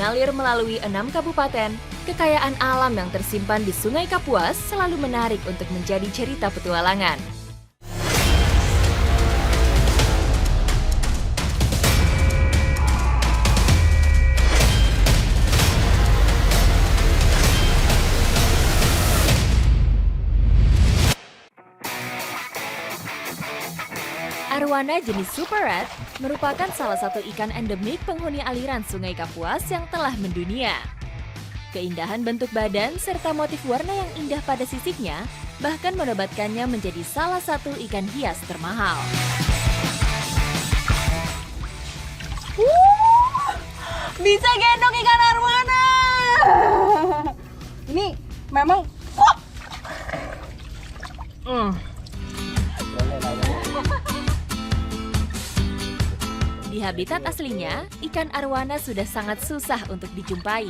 mengalir melalui 6 kabupaten, kekayaan alam yang tersimpan di Sungai Kapuas selalu menarik untuk menjadi cerita petualangan. Arowana jenis Super Red merupakan salah satu ikan endemik penghuni aliran Sungai Kapuas yang telah mendunia. Keindahan bentuk badan serta motif warna yang indah pada sisiknya bahkan menobatkannya menjadi salah satu ikan hias termahal. Bisa gendong ikan arowana. Ini memang Di habitat aslinya, ikan arowana sudah sangat susah untuk dijumpai.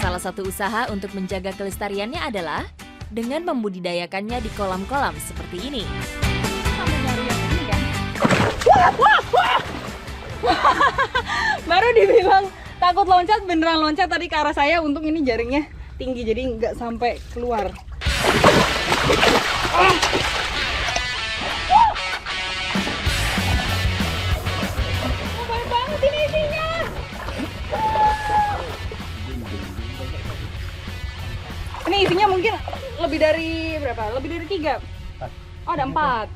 Salah satu usaha untuk menjaga kelestariannya adalah dengan membudidayakannya di kolam-kolam seperti ini. kamu nyari yang ini kan? Baru dibilang takut loncat, beneran loncat tadi ke arah saya. Untung ini jaringnya tinggi jadi nggak sampai keluar. Banyak banget ini isinya. Ini isinya mungkin lebih dari berapa? Lebih dari 3. Oh, ada 4.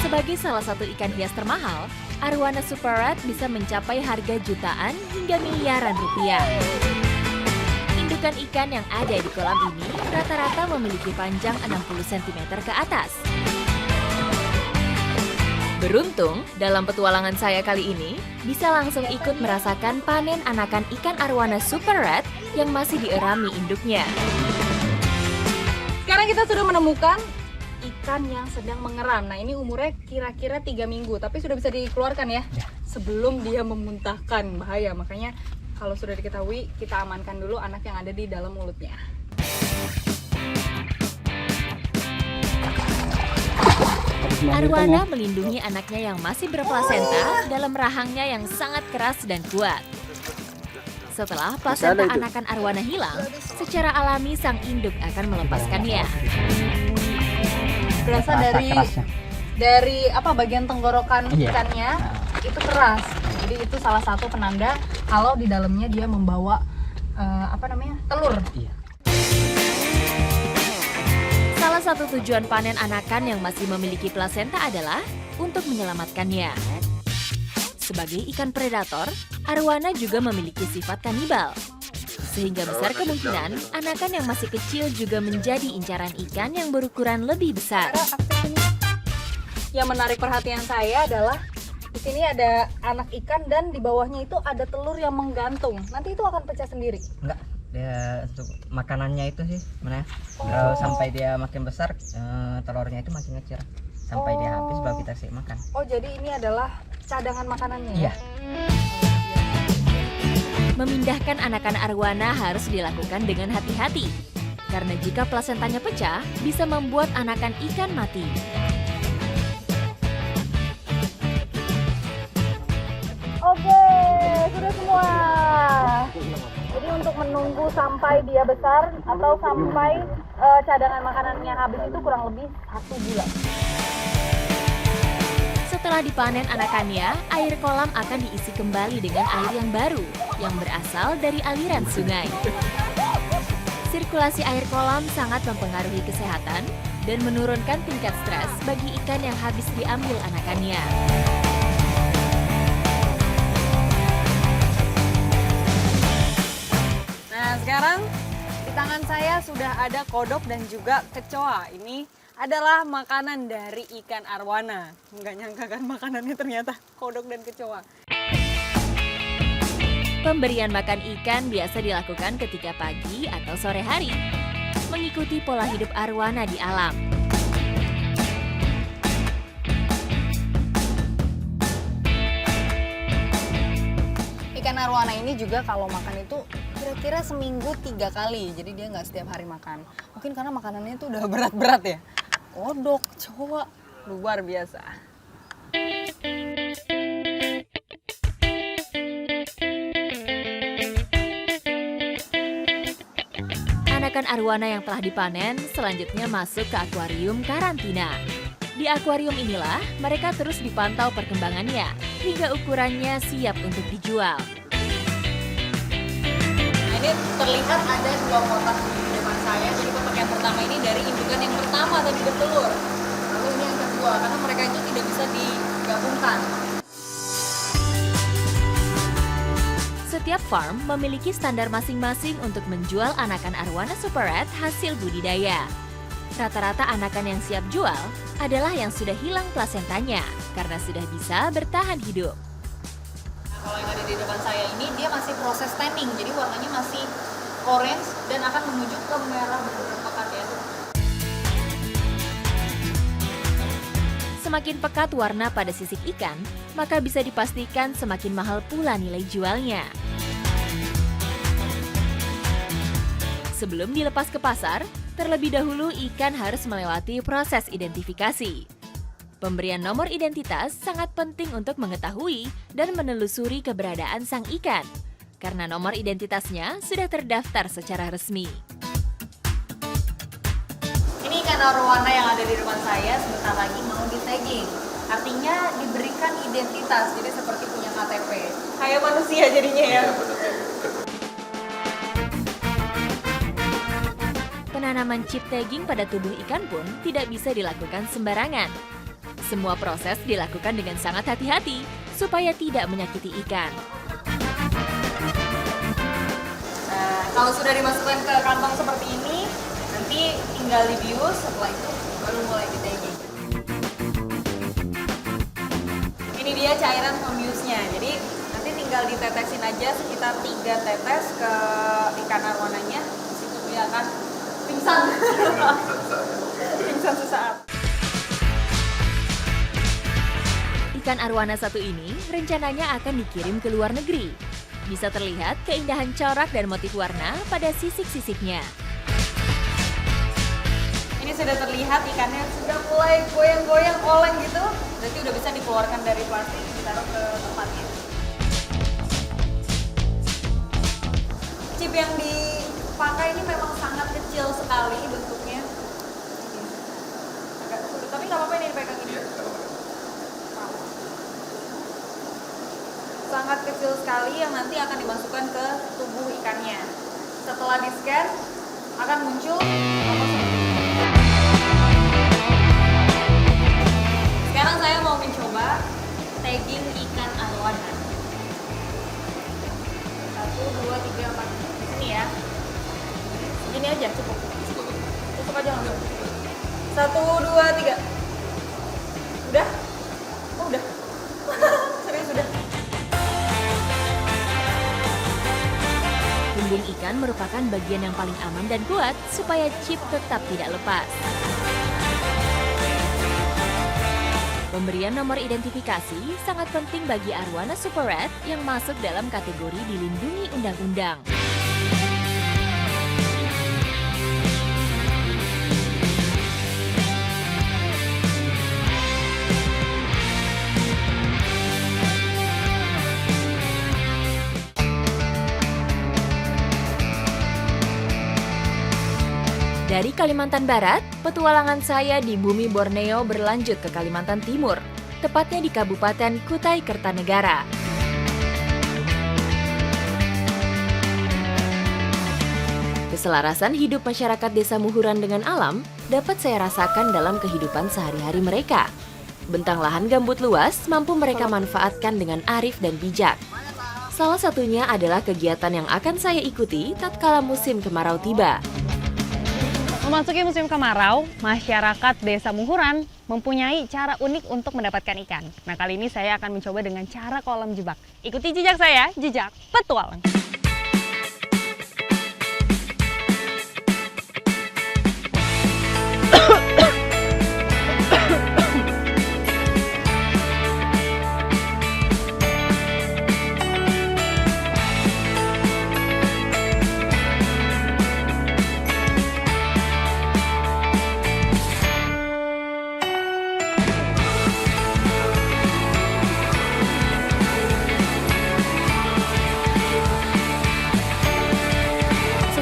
Sebagai salah satu ikan hias termahal, Arowana Super Red bisa mencapai harga jutaan hingga miliaran rupiah. Indukan ikan yang ada di kolam ini rata-rata memiliki panjang 60 cm ke atas. Beruntung, dalam petualangan saya kali ini, bisa langsung ikut merasakan panen anakan ikan Arowana Super Red yang masih dierami induknya. Sekarang kita sudah menemukan ikan yang sedang mengeram. Nah, ini umurnya kira-kira 3 minggu, tapi sudah bisa dikeluarkan ya, sebelum dia memuntahkan. Bahaya, makanya kalau sudah diketahui, kita amankan dulu anak yang ada di dalam mulutnya. Arowana melindungi anaknya yang masih berplasenta dalam rahangnya yang sangat keras dan kuat. Setelah plasenta anakan arowana hilang, secara alami sang induk akan melepaskannya. Berasa dari apa bagian tenggorokan ikannya itu keras. Jadi itu salah satu penanda kalau di dalamnya dia membawa telur. Salah satu tujuan panen anakan yang masih memiliki plasenta adalah untuk menyelamatkannya. Sebagai ikan predator, arowana juga memiliki sifat kanibal. Sehingga besar kemungkinan anakan yang masih kecil juga menjadi incaran ikan yang berukuran lebih besar. Yang menarik perhatian saya adalah di sini ada anak ikan dan di bawahnya itu ada telur yang menggantung. Nanti itu akan pecah sendiri. Enggak, dia untuk makanannya itu sih sebenarnya. Kalau sampai dia makin besar, telurnya itu makin ngecil. Sampai dia habis baru kita sih makan. Oh, jadi ini adalah cadangan makanannya. Iya. Memindahkan anakan arowana harus dilakukan dengan hati-hati. Karena jika plasentanya pecah, bisa membuat anakan ikan mati. Oke, sudah semua. Jadi untuk menunggu sampai dia besar atau sampai cadangan makanannya habis itu kurang lebih 1 bulan. Setelah dipanen anakannya, air kolam akan diisi kembali dengan air yang baru yang berasal dari aliran sungai. Sirkulasi air kolam sangat mempengaruhi kesehatan dan menurunkan tingkat stres bagi ikan yang habis diambil anakannya. Nah, sekarang di tangan saya sudah ada kodok dan juga kecoa. Ini adalah makanan dari ikan arowana. Nggak nyangka kan makanannya ternyata kodok dan kecoa. Pemberian makan ikan biasa dilakukan ketika pagi atau sore hari, mengikuti pola hidup arowana di alam. Ikan arowana ini juga kalau makan itu kira-kira seminggu 3 kali. Jadi dia nggak setiap hari makan. Mungkin karena makanannya itu udah berat-berat ya. Kodok, kecoa, luar biasa. anakan arwana yang telah dipanen selanjutnya masuk ke akuarium karantina. Di akuarium inilah mereka terus dipantau perkembangannya hingga ukurannya siap untuk dijual. Ini terlihat ada 2 kotak di depan saya. Jadi kotak yang pertama ini dari indukan yang pertama tadi bertelur. Lalu ini yang kedua, karena mereka itu tidak bisa digabungkan. Setiap farm memiliki standar masing-masing untuk menjual anakan arwana super red hasil budidaya. Rata-rata anakan yang siap jual adalah yang sudah hilang plasentanya karena sudah bisa bertahan hidup. Nah, kalau yang ada di depan saya ini dia masih proses tanning, jadi warnanya masih orange dan akan menuju ke merah beberapa pekat ya. Semakin pekat warna pada sisik ikan, maka bisa dipastikan semakin mahal pula nilai jualnya. Sebelum dilepas ke pasar, terlebih dahulu ikan harus melewati proses identifikasi. Pemberian nomor identitas sangat penting untuk mengetahui dan menelusuri keberadaan sang ikan, karena nomor identitasnya sudah terdaftar secara resmi. Ini ikan arwana yang ada di depan saya sebentar lagi mau di tagging. Artinya diberikan identitas, jadi seperti punya KTP. Kayak manusia jadinya ya. Penanaman chip tagging pada tubuh ikan pun tidak bisa dilakukan sembarangan. Semua proses dilakukan dengan sangat hati-hati supaya tidak menyakiti ikan. Nah, kalau sudah dimasukkan ke kantong seperti ini, nanti tinggal dibius, setelah itu baru mulai di tagging. Ini dia cairan pembiusnya, jadi nanti tinggal ditetesin aja sekitar 3 tetes ke ikan arwananya, di situ dia akan pingsan. Pingsan sesaat. Ikan arwana satu ini rencananya akan dikirim ke luar negeri. Bisa terlihat keindahan corak dan motif warna pada sisik-sisiknya. Ini sudah terlihat ikannya sudah mulai goyang-goyang oleng gitu. Berarti udah bisa dikeluarkan dari plastik, ditaruh ke tempatnya. Chip yang dipakai ini memang sangat kecil sekali bentuknya. Agak sulit, tapi nggak apa-apa ini dipegang ini. Sangat kecil sekali yang nanti akan dimasukkan ke tubuh ikannya. Setelah di-scan, akan muncul nomor seperti ini. Sekarang saya mau mencoba tagging ikan arwana. 1, 2, 3, 4. Di sini ya. Gini aja cukup. Tutup aja langsung. 1, 2, 3. Udah? Oh, udah. Serius udah. Punggung ikan merupakan bagian yang paling aman dan kuat supaya chip tetap tidak lepas. Pemberian nomor identifikasi sangat penting bagi arwana super red yang masuk dalam kategori dilindungi undang-undang. Dari Kalimantan Barat, petualangan saya di bumi Borneo berlanjut ke Kalimantan Timur, tepatnya di Kabupaten Kutai Kertanegara. Keselarasan hidup masyarakat Desa Muhuran dengan alam dapat saya rasakan dalam kehidupan sehari-hari mereka. Bentang lahan gambut luas mampu mereka manfaatkan dengan arif dan bijak. Salah satunya adalah kegiatan yang akan saya ikuti tatkala musim kemarau tiba. Memasuki musim kemarau, masyarakat Desa Muhuran mempunyai cara unik untuk mendapatkan ikan. Nah, kali ini saya akan mencoba dengan cara kolam jebak. Ikuti jejak saya, jejak petualang.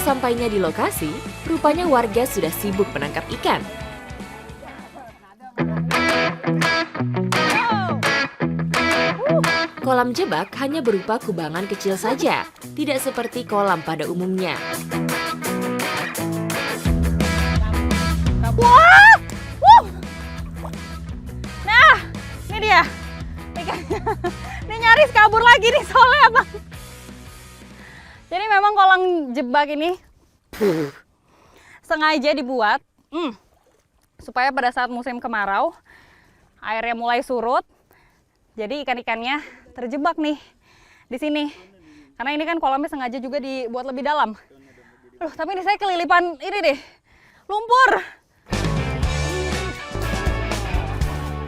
Sesampainya di lokasi, rupanya warga sudah sibuk menangkap ikan. Kolam jebak hanya berupa kubangan kecil saja, tidak seperti kolam pada umumnya. Wah! Nah, ini dia ikannya. Ini nyaris kabur lagi nih soalnya, Bang. Jadi memang kolam jebak ini sengaja dibuat supaya pada saat musim kemarau airnya mulai surut. Jadi ikan-ikannya terjebak nih di sini. Karena ini kan kolamnya sengaja juga dibuat lebih dalam. Tapi ini saya kelilipan ini deh, lumpur.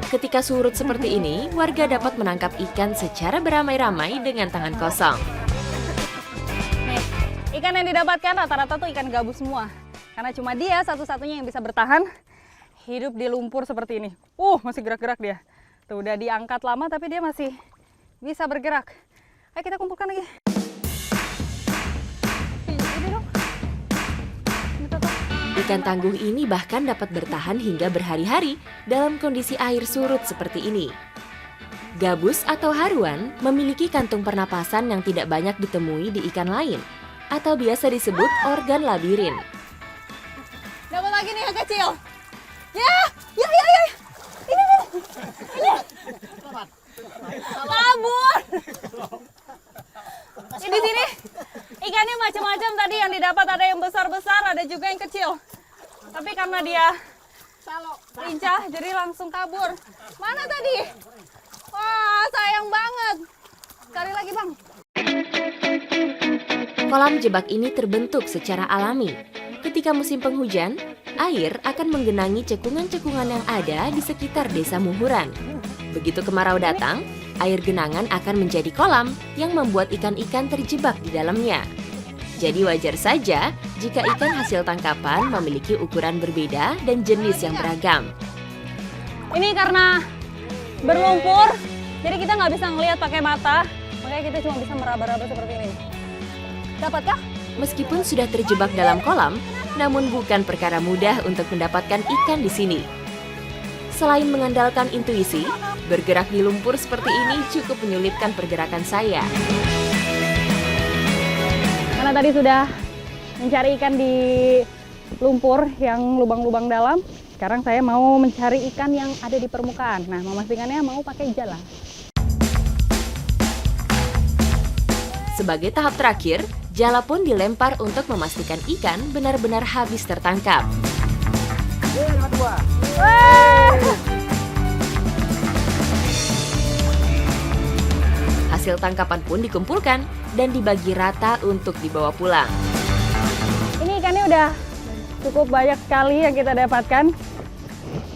Ketika surut seperti ini, warga dapat menangkap ikan secara beramai-ramai dengan tangan kosong. Nih, ikan yang didapatkan rata-rata tuh ikan gabus semua. Karena cuma dia satu-satunya yang bisa bertahan hidup di lumpur seperti ini. Masih gerak-gerak dia. Tuh udah diangkat lama tapi dia masih bisa bergerak. Ayo kita kumpulkan lagi. Ini dong. Ikan tangguh ini bahkan dapat bertahan hingga berhari-hari dalam kondisi air surut seperti ini. Gabus atau haruan memiliki kantung pernapasan yang tidak banyak ditemui di ikan lain, atau biasa disebut organ labirin. Dapat lagi nih yang kecil. Ya. Ini. Kabur. Di sini ikannya macam-macam tadi yang didapat, ada yang besar-besar, ada juga yang kecil. Tapi karena dia lincah, jadi langsung kabur. Mana tadi? Wah, sayang banget. Sekali lagi, Bang. Kolam jebak ini terbentuk secara alami. Ketika musim penghujan, air akan menggenangi cekungan-cekungan yang ada di sekitar Desa Muhuran. Begitu kemarau datang, air genangan akan menjadi kolam yang membuat ikan-ikan terjebak di dalamnya. Jadi wajar saja jika ikan hasil tangkapan memiliki ukuran berbeda dan jenis yang beragam. Ini karena berlumpur, jadi kita nggak bisa ngelihat pakai mata, makanya kita cuma bisa meraba-raba seperti ini. Dapatkah? Meskipun sudah terjebak dalam kolam, namun bukan perkara mudah untuk mendapatkan ikan di sini. Selain mengandalkan intuisi, bergerak di lumpur seperti ini cukup menyulitkan pergerakan saya. Karena tadi sudah mencari ikan di lumpur yang lubang-lubang dalam, sekarang saya mau mencari ikan yang ada di permukaan. Nah, memastikannya mau pakai jala. Sebagai tahap terakhir, jala pun dilempar untuk memastikan ikan benar-benar habis tertangkap. Hasil tangkapan pun dikumpulkan dan dibagi rata untuk dibawa pulang. Ini ikannya udah cukup banyak sekali yang kita dapatkan.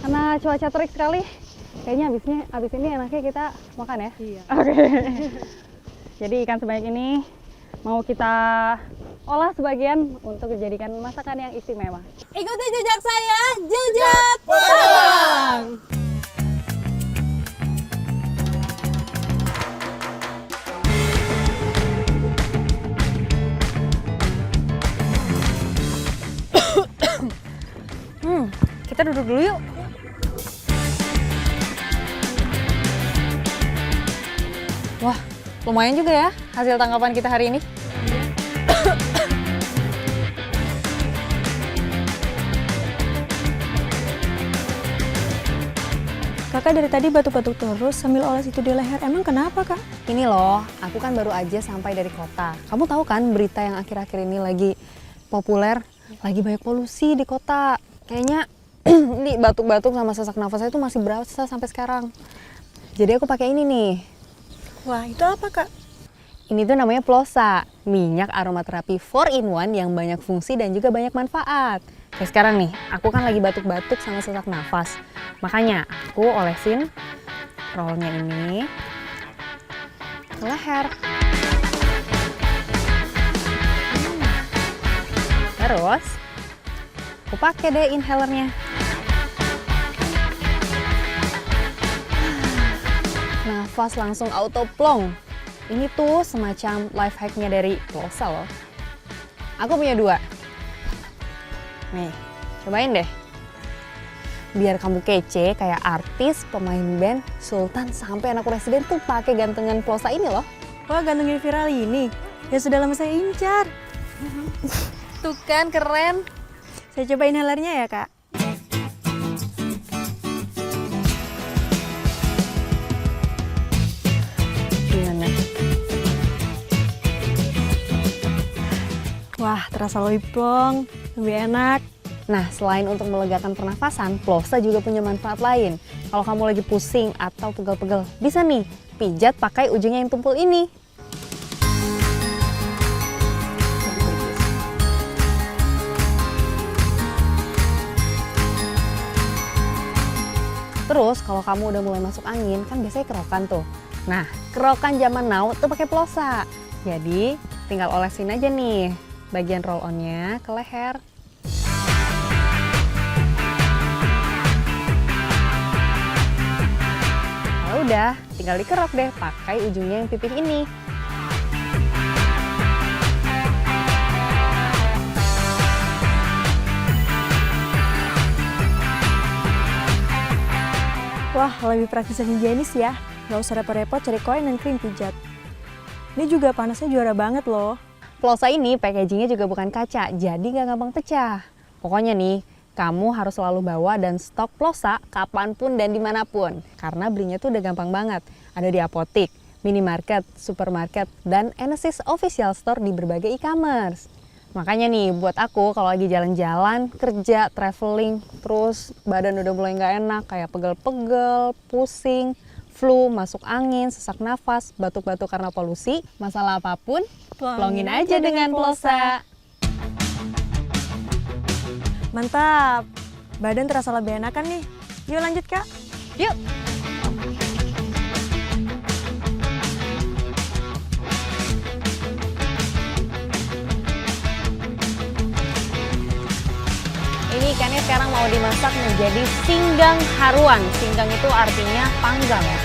Karena cuaca terik sekali, kayaknya abis ini enaknya kita makan ya? Iya. Oke. Jadi ikan sebanyak ini mau kita olah sebagian untuk dijadikan masakan yang istimewa. Ikuti jejak saya, jejak Padang! Kita duduk dulu yuk. Wah, lumayan juga ya hasil tangkapan kita hari ini. Kakak dari tadi batuk-batuk terus sambil oles itu di leher. Emang kenapa, Kak? Ini loh, aku kan baru aja sampai dari kota. Kamu tahu kan berita yang akhir-akhir ini lagi populer, lagi banyak polusi di kota. Kayaknya ini batuk-batuk sama sesak nafas itu masih berasa sampai sekarang. Jadi aku pakai ini nih. Wah, itu apa, Kak? Ini tuh namanya Plosa, minyak aromaterapi 4-in-1 yang banyak fungsi dan juga banyak manfaat. Kayak sekarang nih, aku kan lagi batuk-batuk sama sesak nafas. Makanya aku olesin rollnya ini ke leher. Terus aku pakai deh inhalernya. Nafas langsung auto plong. Ini tuh semacam life hack-nya dari Plosa loh. Aku punya 2. Nih, cobain deh. Biar kamu kece kayak artis, pemain band, sultan, sampai anak presiden tuh pakai gantungan plosa ini loh. Wah, gantungin viral ini. Ya sudah lama saya incar. Tuh kan keren. Saya coba inhalernya ya, Kak. Gimana? Wah, terasa lebih plong, lebih enak. Nah, selain untuk melegakan pernafasan, plosa juga punya manfaat lain. Kalau kamu lagi pusing atau pegel-pegel, bisa nih pijat pakai ujungnya yang tumpul ini. Terus kalau kamu udah mulai masuk angin, kan biasanya kerokan tuh. Nah, kerokan zaman now tuh pakai plosa. Jadi, tinggal olesin aja nih bagian roll-onnya ke leher. Kalau udah, tinggal dikerok deh pakai ujungnya yang pipih ini. Wah, lebih praktis dan higienis ya. Nggak usah repot-repot cari koin dan krim pijat. Ini juga panasnya juara banget loh. Plosa ini packagingnya juga bukan kaca, jadi nggak gampang pecah. Pokoknya nih, kamu harus selalu bawa dan stok plosa kapanpun dan dimanapun. Karena belinya tuh udah gampang banget. Ada di apotik, minimarket, supermarket, dan Enesis official store di berbagai e-commerce. Makanya nih, buat aku kalau lagi jalan-jalan, kerja, traveling, terus badan udah mulai nggak enak, kayak pegel-pegel, pusing, flu, masuk angin, sesak nafas, batuk-batuk karena polusi, masalah apapun, plongin aja dengan plosa. Mantap. Badan terasa lebih enakan nih. Yuk lanjut, Kak. Yuk! Ini ikannya sekarang mau dimasak menjadi singgang haruan. Singgang itu artinya panggang ya.